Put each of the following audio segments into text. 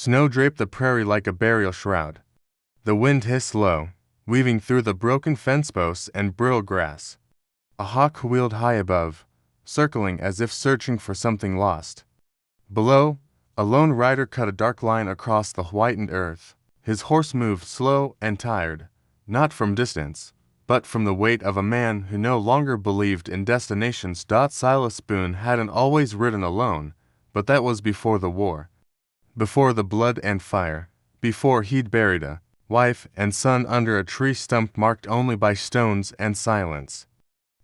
Snow draped the prairie like a burial shroud. The wind hissed low, weaving through the broken fence posts and brittle grass. A hawk wheeled high above, circling as if searching for something lost. Below, a lone rider cut a dark line across the whitened earth. His horse moved slow and tired, not from distance, but from the weight of a man who no longer believed in destinations. Silas Boone hadn't always ridden alone, but that was before the war. Before the blood and fire, before he'd buried a wife and son under a tree stump marked only by stones and silence.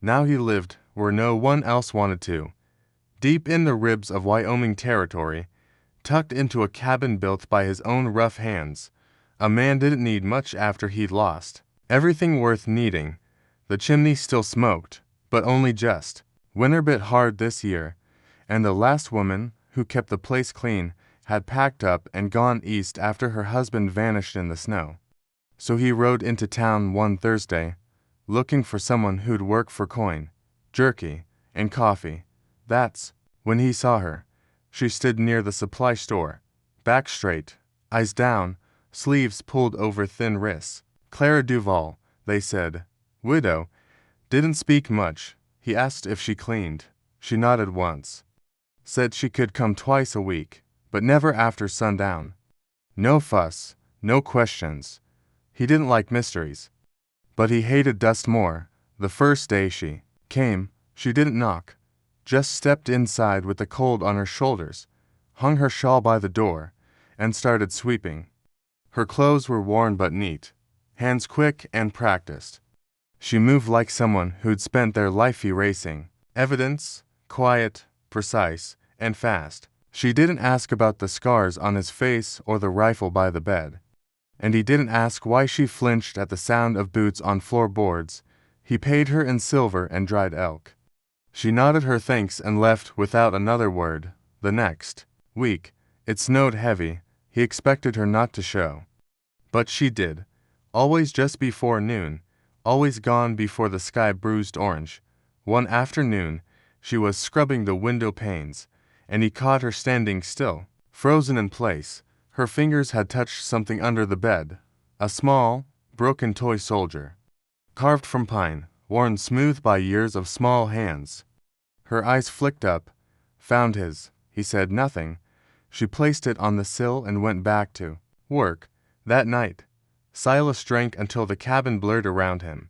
Now he lived where no one else wanted to, deep in the ribs of Wyoming territory, tucked into a cabin built by his own rough hands. A man didn't need much after he'd lost everything worth needing. The chimney still smoked, but only just. Winter bit hard this year, and the last woman who kept the place clean had packed up and gone east after her husband vanished in the snow. So he rode into town one Thursday, looking for someone who'd work for coin, jerky, and coffee. That's when he saw her. She stood near the supply store, back straight, eyes down, sleeves pulled over thin wrists. Clara Duval, they said. Widow. Didn't speak much. He asked if she cleaned. She nodded once. Said she could come twice a week, but never after sundown. No fuss, no questions. He didn't like mysteries. But he hated dust more. The first day she came, she didn't knock. Just stepped inside with the cold on her shoulders, hung her shawl by the door, and started sweeping. Her clothes were worn but neat, hands quick and practiced. She moved like someone who'd spent their life erasing evidence, quiet, precise, and fast. She didn't ask about the scars on his face or the rifle by the bed. And he didn't ask why she flinched at the sound of boots on floorboards. He paid her in silver and dried elk. She nodded her thanks and left without another word. The next week, it snowed heavy. He expected her not to show. But she did. Always just before noon, always gone before the sky bruised orange. One afternoon, she was scrubbing the window panes, and he caught her standing still, frozen in place. Her fingers had touched something under the bed, a small, broken toy soldier, carved from pine, worn smooth by years of small hands. Her eyes flicked up, found his. He said nothing. She placed it on the sill and went back to work. That night, Silas drank until the cabin blurred around him.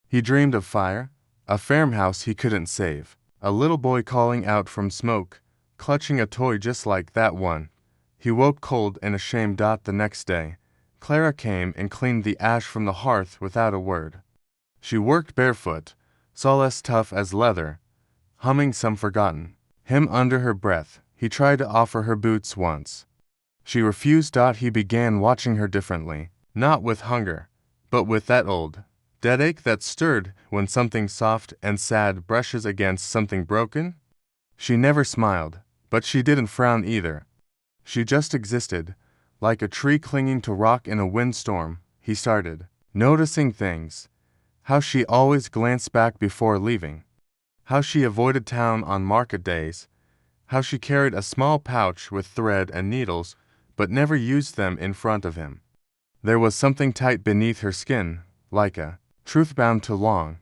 He dreamed of fire, a farmhouse he couldn't save, a little boy calling out from smoke, clutching a toy just like that one. He woke cold and ashamed. The next day, Clara came and cleaned the ash from the hearth without a word. She worked barefoot, sawless tough as leather, humming some forgotten hymn under her breath. He tried to offer her boots once. She refused. He began watching her differently, not with hunger, but with that old dead ache that stirred when something soft and sad brushes against something broken. She never smiled, but she didn't frown either. She just existed, like a tree clinging to rock in a windstorm. He started noticing things. How she always glanced back before leaving. How she avoided town on market days. How she carried a small pouch with thread and needles, but never used them in front of him. There was something tight beneath her skin, like a truth bound too long.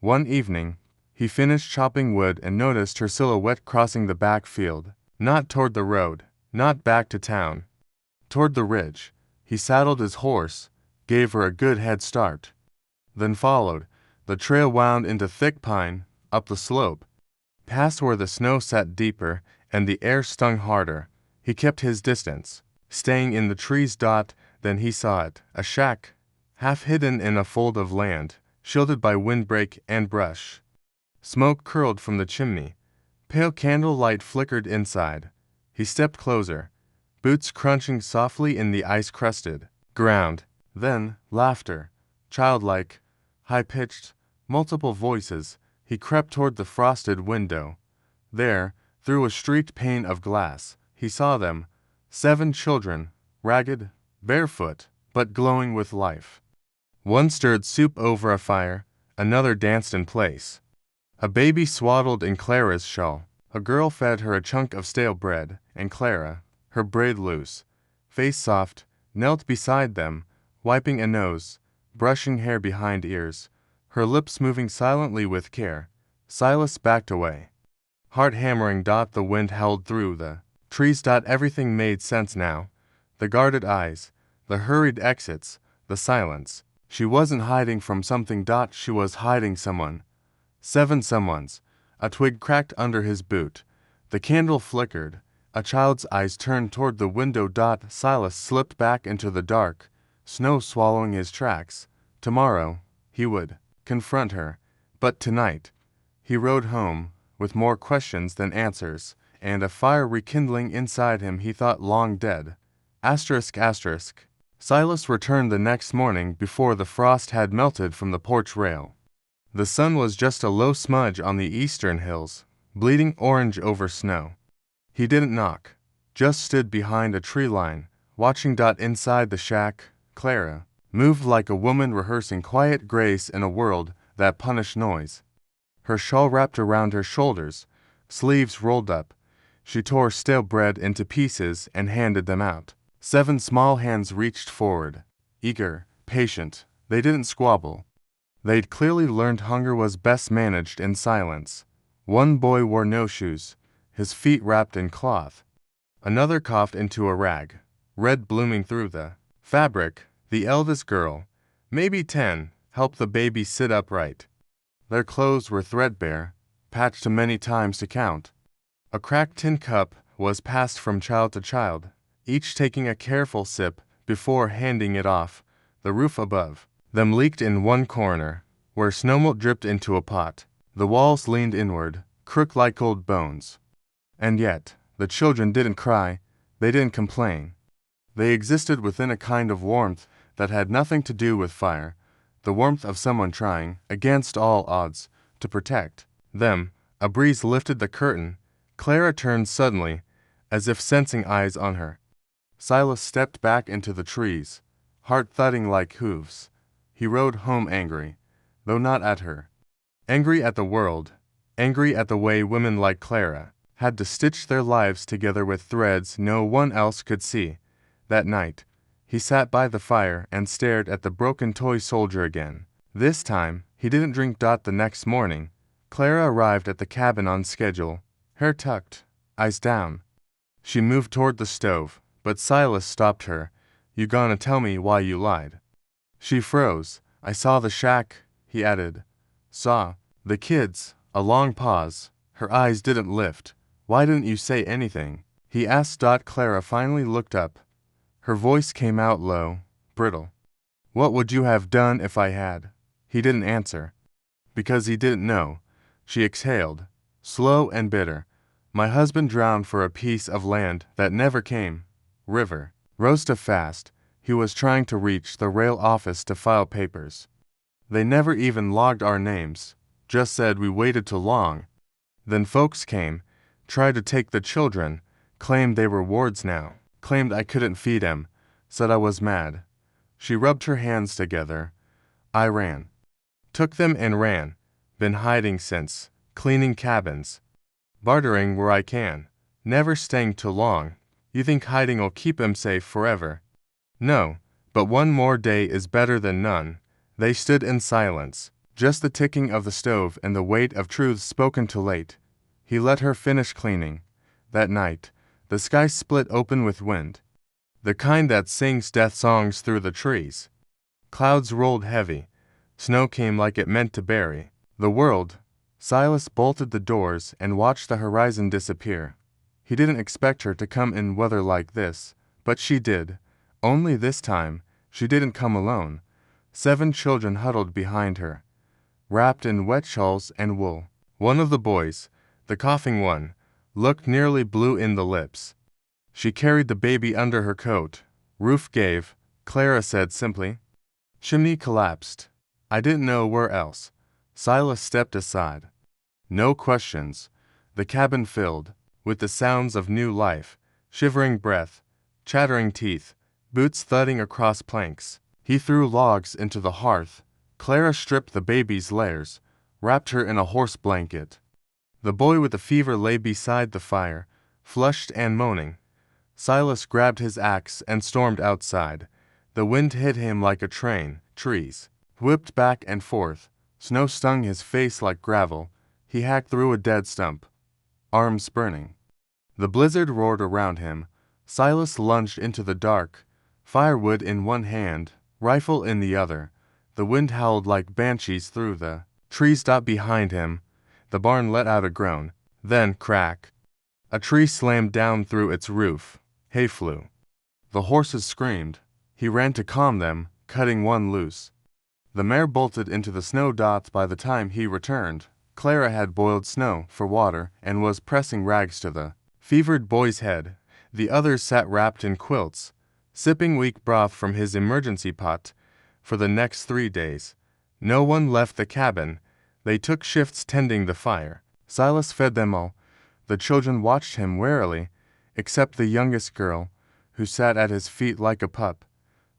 One evening, he finished chopping wood and noticed her silhouette crossing the back field, not toward the road, not back to town, toward the ridge. He saddled his horse, gave her a good head start. Then followed. The trail wound into thick pine, up the slope, past where the snow sat deeper and the air stung harder. He kept his distance, staying in the trees. Then he saw it, a shack, half hidden in a fold of land, shielded by windbreak and brush. Smoke curled from the chimney. Pale candle light flickered inside. He stepped closer, boots crunching softly in the ice-crusted ground. Then, laughter, childlike, high-pitched, multiple voices. He crept toward the frosted window. There, through a streaked pane of glass, he saw them, 7 children, ragged, barefoot, but glowing with life. One stirred soup over a fire, another danced in place. A baby swaddled in Clara's shawl. A girl fed her a chunk of stale bread, and Clara, her braid loose, face soft, knelt beside them, wiping a nose, brushing hair behind ears, her lips moving silently with care. Silas backed away. Heart hammering. The wind howled through the trees. Everything made sense now. The guarded eyes, the hurried exits, the silence. She wasn't hiding from something. She was hiding someone. 7 someones. A twig cracked under his boot. The candle flickered. A child's eyes turned toward the window. Silas slipped back into the dark, snow swallowing his tracks. Tomorrow, he would confront her. But tonight, he rode home, with more questions than answers, and a fire rekindling inside him he thought long dead. Asterisk. Silas returned the next morning before the frost had melted from the porch rail. The sun was just a low smudge on the eastern hills, bleeding orange over snow. He didn't knock, just stood behind a tree line, watching. Inside the shack, Clara moved like a woman rehearsing quiet grace in a world that punished noise. Her shawl wrapped around her shoulders, sleeves rolled up. She tore stale bread into pieces and handed them out. 7 small hands reached forward, eager, patient. They didn't squabble. They'd clearly learned hunger was best managed in silence. One boy wore no shoes, his feet wrapped in cloth. Another coughed into a rag, red blooming through the fabric. The eldest girl, maybe 10, helped the baby sit upright. Their clothes were threadbare, patched many times to count. A cracked tin cup was passed from child to child, each taking a careful sip before handing it off. The roof above them leaked in one corner, where snowmelt dripped into a pot. The walls leaned inward, crooked like old bones. And yet, the children didn't cry, they didn't complain. They existed within a kind of warmth that had nothing to do with fire, the warmth of someone trying, against all odds, to protect them. A breeze lifted the curtain. Clara turned suddenly, as if sensing eyes on her. Silas stepped back into the trees, heart thudding like hooves. He rode home angry, though not at her. Angry at the world, angry at the way women like Clara had to stitch their lives together with threads no one else could see. That night, he sat by the fire and stared at the broken toy soldier again. This time, he didn't drink. The next morning, Clara arrived at the cabin on schedule, hair tucked, eyes down. She moved toward the stove, but Silas stopped her. You gonna tell me why you lied? She froze. I saw the shack, he added. Saw the kids. A long pause. Her eyes didn't lift. Why didn't you say anything? He asked. Clara finally looked up. Her voice came out low, brittle. What would you have done if I had? He didn't answer. Because he didn't know. She exhaled, slow and bitter. My husband drowned for a piece of land that never came. River. Rose to fast. He was trying to reach the rail office to file papers. They never even logged our names, just said we waited too long. Then folks came, tried to take the children, claimed they were wards now, claimed I couldn't feed them, said I was mad. She rubbed her hands together. I ran. Took them and ran. Been hiding since, cleaning cabins. Bartering where I can. Never staying too long. You think hiding'll keep him safe forever? No, but one more day is better than none. They stood in silence, just the ticking of the stove and the weight of truths spoken too late. He let her finish cleaning. That night, the sky split open with wind, the kind that sings death songs through the trees. Clouds rolled heavy. Snow came like it meant to bury the world. Silas bolted the doors and watched the horizon disappear. He didn't expect her to come in weather like this, but she did. Only this time, she didn't come alone. 7 children huddled behind her, wrapped in wet shawls and wool. One of the boys, the coughing one, looked nearly blue in the lips. She carried the baby under her coat. Roof gave, Clara said simply. Chimney collapsed. I didn't know where else. Silas stepped aside. No questions. The cabin filled with the sounds of new life, shivering breath, chattering teeth, boots thudding across planks. He threw logs into the hearth. Clara stripped the baby's layers, wrapped her in a horse blanket. The boy with the fever lay beside the fire, flushed and moaning. Silas grabbed his axe and stormed outside. The wind hit him like a train. Trees whipped back and forth. Snow stung his face like gravel. He hacked through a dead stump, arms burning. The blizzard roared around him. Silas lunged into the dark, firewood in one hand, rifle in the other. The wind howled like banshees through the trees behind him. The barn let out a groan. Then, crack! A tree slammed down through its roof. Hay flew. The horses screamed. He ran to calm them, cutting one loose. The mare bolted into the snow. By the time he returned, Clara had boiled snow for water and was pressing rags to the fevered boy's head. The others sat wrapped in quilts, sipping weak broth from his emergency pot. For the next 3 days, no one left the cabin. They took shifts tending the fire. Silas fed them all. The children watched him warily, except the youngest girl, who sat at his feet like a pup,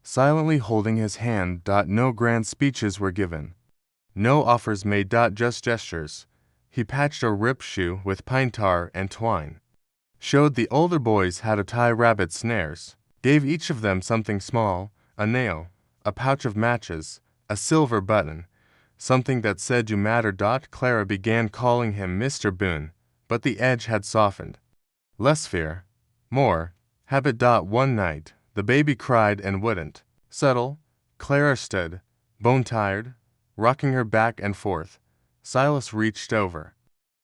silently holding his hand. No grand speeches were given. No offers made. Just gestures. He patched a ripped shoe with pine tar and twine, showed the older boys how to tie rabbit snares, gave each of them something small, a nail, a pouch of matches, a silver button, something that said you matter. Clara began calling him Mr. Boone, but the edge had softened. Less fear, more habit. One night, the baby cried and wouldn't settle. Clara stood, bone-tired, rocking her back and forth. Silas reached over.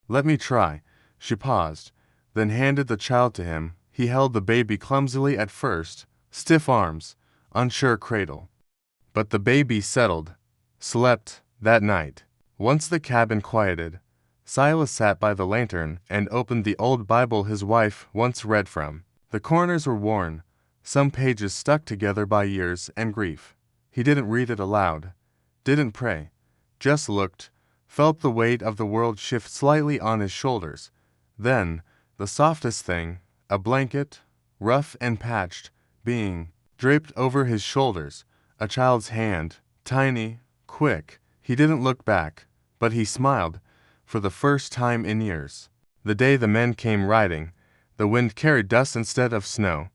"Let me try." She paused, then handed the child to him. He held the baby clumsily at first, stiff arms, unsure cradle. But the baby settled, slept, that night. Once the cabin quieted, Silas sat by the lantern and opened the old Bible his wife once read from. The corners were worn, some pages stuck together by years and grief. He didn't read it aloud, didn't pray, just looked, felt the weight of the world shift slightly on his shoulders. Then, the softest thing, a blanket, rough and patched, being draped over his shoulders, a child's hand, tiny, quick. He didn't look back, but he smiled, for the first time in years. The day the men came riding, the wind carried dust instead of snow,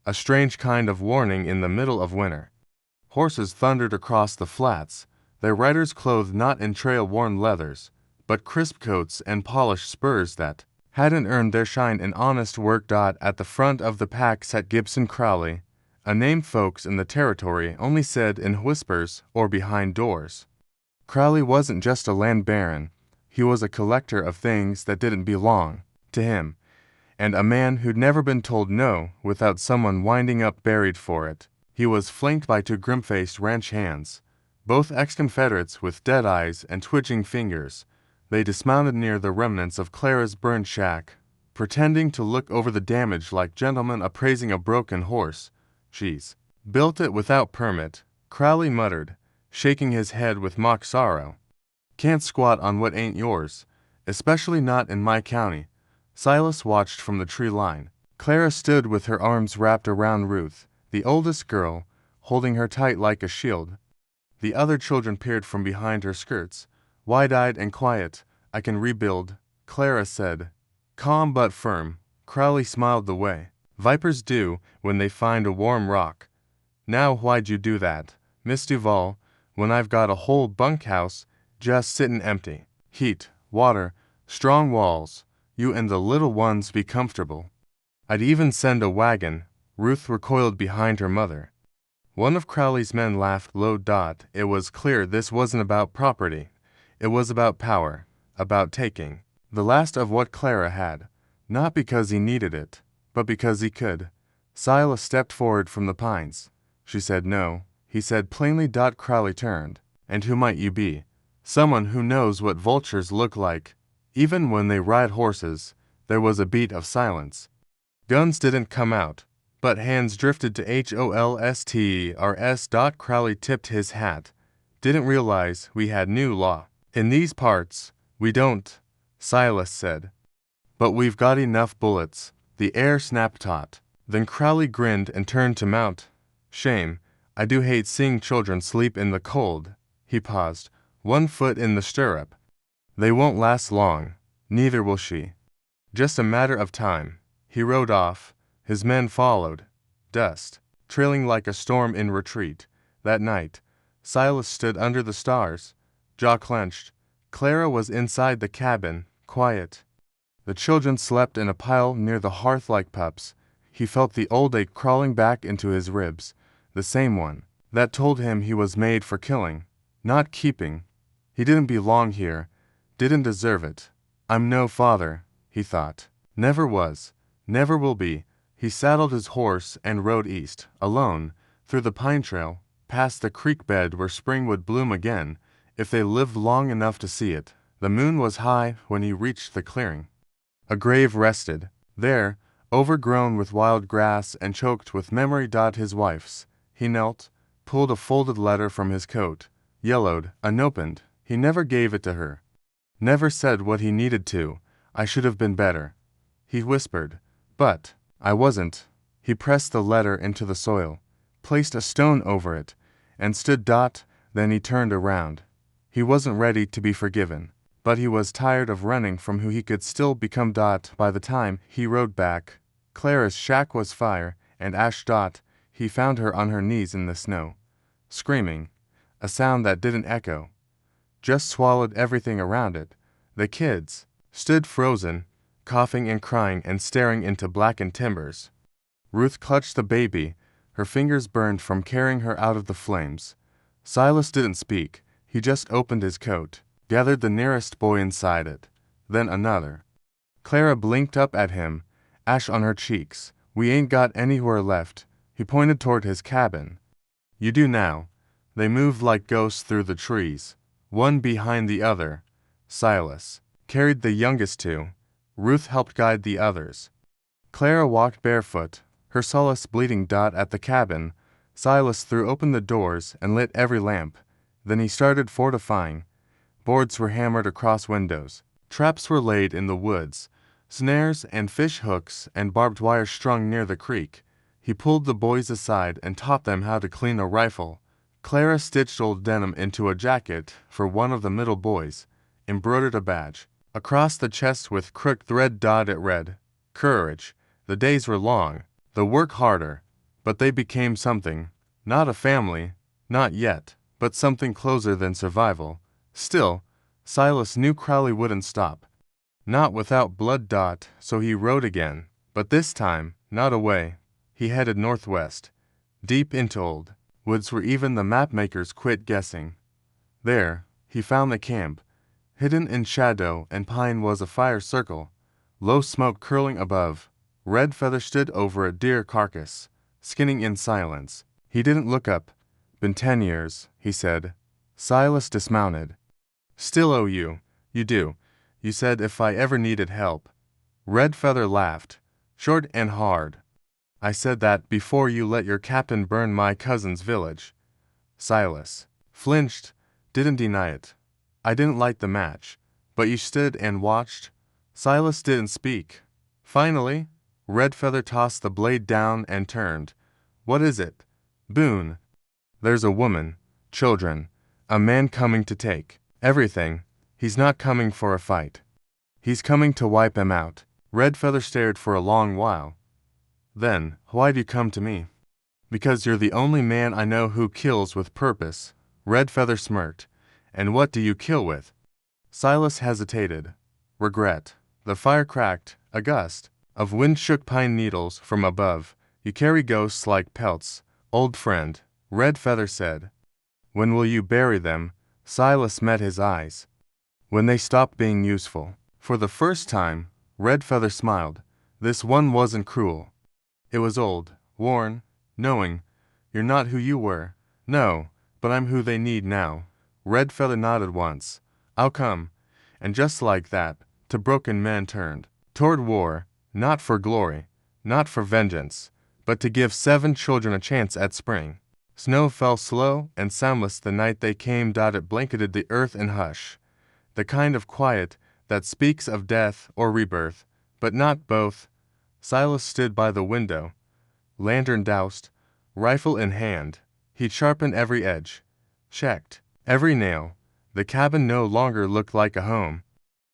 a strange kind of warning in the middle of winter. Horses thundered across the flats, their riders clothed not in trail-worn leathers, but crisp coats and polished spurs that hadn't earned their shine in honest work. At the front of the pack sat Gibson Crowley, a name folks in the territory only said in whispers or behind doors. Crowley wasn't just a land baron, he was a collector of things that didn't belong to him, and a man who'd never been told no without someone winding up buried for it. He was flanked by 2 grim-faced ranch hands, both ex-Confederates with dead eyes and twitching fingers. They dismounted near the remnants of Clara's burned shack, pretending to look over the damage like gentlemen appraising a broken horse. "She's built it without permit," Crowley muttered, shaking his head with mock sorrow. "Can't squat on what ain't yours, especially not in my county." Silas watched from the tree line. Clara stood with her arms wrapped around Ruth, the oldest girl, holding her tight like a shield. The other children peered from behind her skirts, wide-eyed and quiet. "I can rebuild," Clara said, calm but firm. Crowley smiled the way vipers do when they find a warm rock. "Now why'd you do that, Miss Duval, when I've got a whole bunkhouse just sittin' empty? Heat, water, strong walls, you and the little ones be comfortable. I'd even send a wagon." Ruth recoiled behind her mother. One of Crowley's men laughed low. It was clear this wasn't about property. It was about power, about taking the last of what Clara had, not because he needed it, but because he could. Silas stepped forward from the pines. She said no. He said plainly. Crowley turned. "And who might you be?" "Someone who knows what vultures look like, even when they ride horses." There was a beat of silence. Guns didn't come out, but hands drifted to HOLSTRS. Crowley tipped his hat. "Didn't realize we had new law in these parts." "We don't," Silas said. "But we've got enough bullets." The air snapped taut. Then Crowley grinned and turned to mount. "Shame. I do hate seeing children sleep in the cold." He paused, one foot in the stirrup. "They won't last long. Neither will she. Just a matter of time." He rode off, His men followed. Dust, trailing like a storm in retreat. That night, Silas stood under the stars, jaw clenched. Clara was inside the cabin, quiet. The children slept in a pile near the hearth like pups. He felt the old ache crawling back into his ribs, the same one that told him he was made for killing, not keeping. He didn't belong here, didn't deserve it. I'm no father, he thought. Never was, never will be. He saddled his horse and rode east, alone, through the pine trail, past the creek bed where spring would bloom again, if they lived long enough to see it. The moon was high when he reached the clearing. A grave rested. There, overgrown with wild grass and choked with memory. His wife's. He knelt, pulled a folded letter from his coat, yellowed, unopened. He never gave it to her. Never said what he needed to. I should have been better. He whispered. But I wasn't. He pressed the letter into the soil, placed a stone over it, and stood. Then he turned around. He wasn't ready to be forgiven, but he was tired of running from who he could still become. By the time he rode back, Clara's shack was fire and ash. He found her on her knees in the snow, screaming, a sound that didn't echo, just swallowed everything around it. The kids stood frozen, coughing and crying and staring into blackened timbers. Ruth clutched the baby, her fingers burned from carrying her out of the flames. Silas didn't speak. He just opened his coat, gathered the nearest boy inside it, then another. Clara blinked up at him, ash on her cheeks. We ain't got anywhere left. He pointed toward his cabin. You do now. They moved like ghosts through the trees, one behind the other. Silas carried the youngest two. Ruth helped guide the others. Clara walked barefoot, her solace bleeding. At the cabin, Silas threw open the doors and lit every lamp. Then he started fortifying. Boards were hammered across windows. Traps were laid in the woods. Snares and fish hooks and barbed wire strung near the creek. He pulled the boys aside and taught them how to clean a rifle. Clara stitched old denim into a jacket for one of the middle boys, embroidered a badge across the chest with crooked thread. It read, Courage. The days were long, the work harder, but they became something. Not a family, not yet, but something closer than survival. Still, Silas knew Crowley wouldn't stop. Not without blood. So he rode again, but this time, not away. He headed northwest, deep into old woods where even the mapmakers quit guessing. There, he found the camp. Hidden in shadow and pine was a fire circle, low smoke curling above. Red Feather stood over a deer carcass, skinning in silence. He didn't look up. Been 10 years, he said. Silas dismounted. Still owe you. You do. You said if I ever needed help. Red Feather laughed, short and hard. I said that before you let your captain burn my cousin's village. Silas flinched, didn't deny it. I didn't light the match, but you stood and watched. Silas didn't speak. Finally, Red Feather tossed the blade down and turned. What is it? Boone. There's a woman, children, a man coming to take everything. He's not coming for a fight. He's coming to wipe him out. Red Feather stared for a long while. Then, why'd you come to me? Because you're the only man I know who kills with purpose. Red Feather smirked. And what do you kill with? Silas hesitated. Regret. The fire cracked. A gust of wind shook pine needles from above. You carry ghosts like pelts, old friend, Red Feather said. When will you bury them? Silas met his eyes. When they stop being useful. For the first time, Red Feather smiled. This one wasn't cruel. It was old, worn, knowing. You're not who you were. No, but I'm who they need now. Red Feather nodded once. I'll come. And just like that, the broken man turned toward war, not for glory, not for vengeance, but to give 7 children a chance at spring. Snow fell slow and soundless the night they came. It blanketed the earth in hush, the kind of quiet that speaks of death or rebirth, but not both. Silas stood by the window, lantern doused, rifle in hand. He'd sharpened every edge, checked every nail. The cabin no longer looked like a home.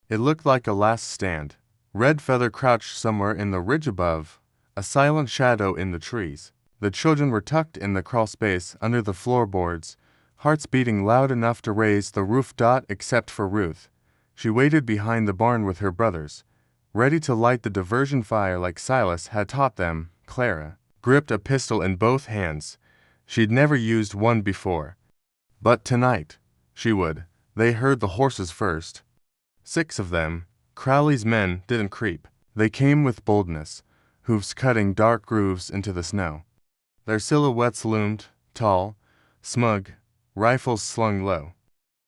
It looked like a last stand. Red Feather crouched somewhere in the ridge above, a silent shadow in the trees. The children were tucked in the crawl space under the floorboards, hearts beating loud enough to raise the roof. Except for Ruth. She waited behind the barn with her brothers, ready to light the diversion fire like Silas had taught them. Clara gripped a pistol in both hands. She'd never used one before. But tonight, she would. They heard the horses first. 6 of them. Crowley's men didn't creep. They came with boldness, hoofs cutting dark grooves into the snow. Their silhouettes loomed, tall, smug, rifles slung low.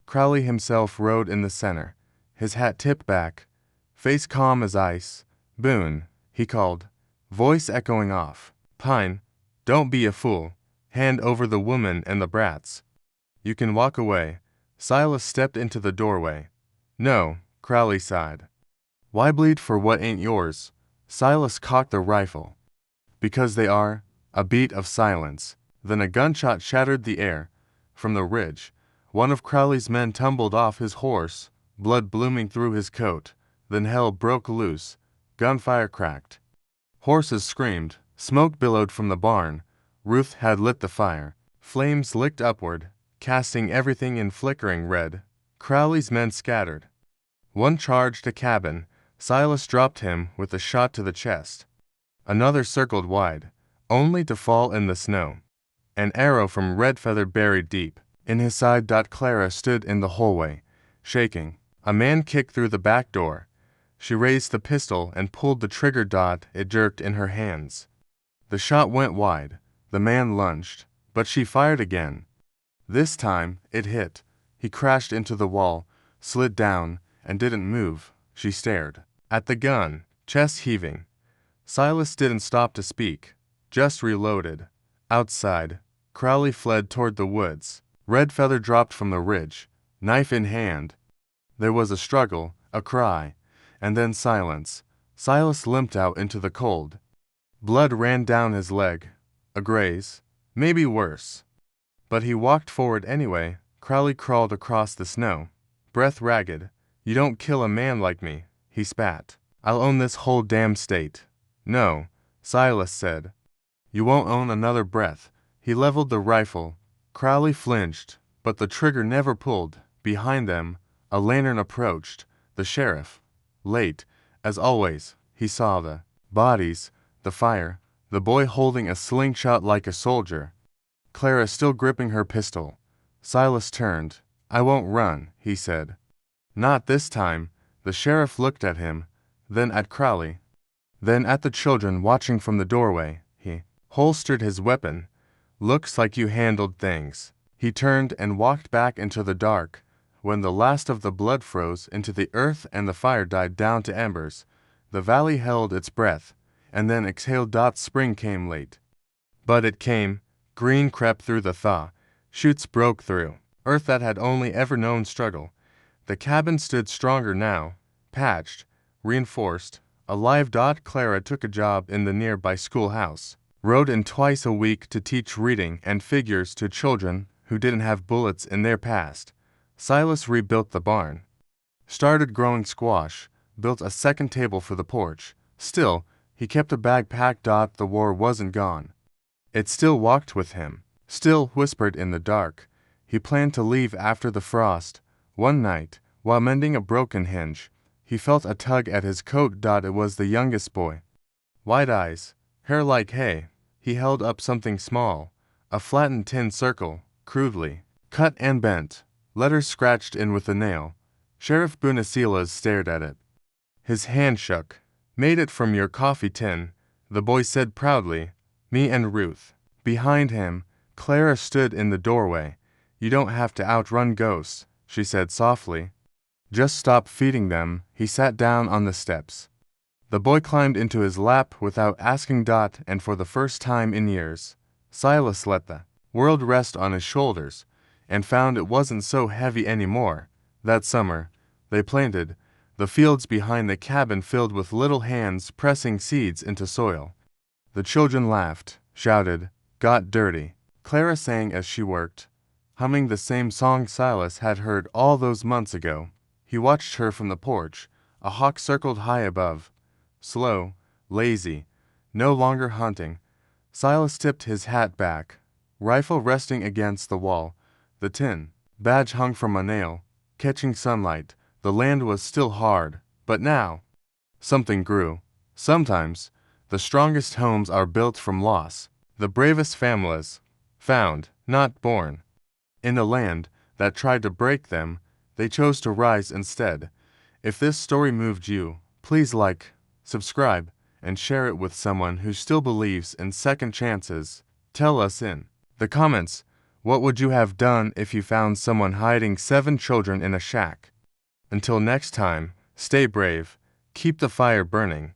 Crowley himself rode in the center, his hat tipped back, face calm as ice. "Boone," he called, voice echoing off. "Pine, don't be a fool. Hand over the woman and the brats. You can walk away." Silas stepped into the doorway. "No," Crowley sighed. "Why bleed for what ain't yours?" Silas cocked the rifle. "Because they are." A beat of silence. Then a gunshot shattered the air. From the ridge, one of Crowley's men tumbled off his horse, blood blooming through his coat. Then hell broke loose. Gunfire cracked. Horses screamed. Smoke billowed from the barn. Ruth had lit the fire. Flames licked upward, casting everything in flickering red. Crowley's men scattered. One charged a cabin. Silas dropped him with a shot to the chest. Another circled wide, only to fall in the snow. An arrow from Red Feather buried deep in his side. Clara stood in the hallway, shaking. A man kicked through the back door. She raised the pistol and pulled the trigger. It jerked in her hands. The shot went wide. The man lunged, but she fired again. This time, it hit. He crashed into the wall, slid down, and didn't move. She stared at the gun, chest heaving. Silas didn't stop to speak, just reloaded. Outside, Crowley fled toward the woods. Red Feather dropped from the ridge, knife in hand. There was a struggle, a cry, and then silence. Silas limped out into the cold. Blood ran down his leg. A graze, maybe worse. But he walked forward anyway. Crowley crawled across the snow, breath ragged. "You don't kill a man like me," he spat. "I'll own this whole damn state." "No," Silas said. "You won't own another breath." He leveled the rifle. Crowley flinched, but the trigger never pulled. Behind them, a lantern approached. The sheriff. Late, as always, he saw the bodies, the fire, the boy holding a slingshot like a soldier. Clara still gripping her pistol. Silas turned. "I won't run," he said. "Not this time." The sheriff looked at him, then at Crowley, then at the children watching from the doorway. He holstered his weapon. "Looks like you handled things." He turned and walked back into the dark. When the last of the blood froze into the earth and the fire died down to embers, the valley held its breath, and then exhaled. Spring came late. But it came. Green crept through the thaw. Shoots broke through. Earth that had only ever known struggle. The cabin stood stronger now, patched, reinforced, alive. Clara took a job in the nearby schoolhouse. Rode in twice a week to teach reading and figures to children who didn't have bullets in their past. Silas rebuilt the barn. Started growing squash, built a second table for the porch. Still, he kept a bag packed. The war wasn't gone. It still walked with him, still whispered in the dark. He planned to leave after the frost. One night, while mending a broken hinge, he felt a tug at his coat. It was the youngest boy. Wide eyes, hair like hay. He held up something small, a flattened tin circle, crudely cut and bent, letters scratched in with a nail. Sheriff Bunasilas stared at it. His hand shook. "Made it from your coffee tin," the boy said proudly. "Me and Ruth." Behind him, Clara stood in the doorway. "You don't have to outrun ghosts," she said softly. "Just stop feeding them." He sat down on the steps. The boy climbed into his lap without asking. And for the first time in years, Silas let the world rest on his shoulders, and found it wasn't so heavy anymore. That summer, they planted, the fields behind the cabin filled with little hands pressing seeds into soil. The children laughed, shouted, got dirty. Clara sang as she worked, humming the same song Silas had heard all those months ago. He watched her from the porch. A hawk circled high above. Slow, lazy, no longer hunting. Silas tipped his hat back, rifle resting against the wall, the tin badge hung from a nail, catching sunlight. The land was still hard, but now something grew. Sometimes, the strongest homes are built from loss. The bravest families, found, not born. In a land that tried to break them, they chose to rise instead. If this story moved you, please like, subscribe, and share it with someone who still believes in second chances. Tell us in the comments, what would you have done if you found someone hiding 7 children in a shack? Until next time, stay brave, keep the fire burning,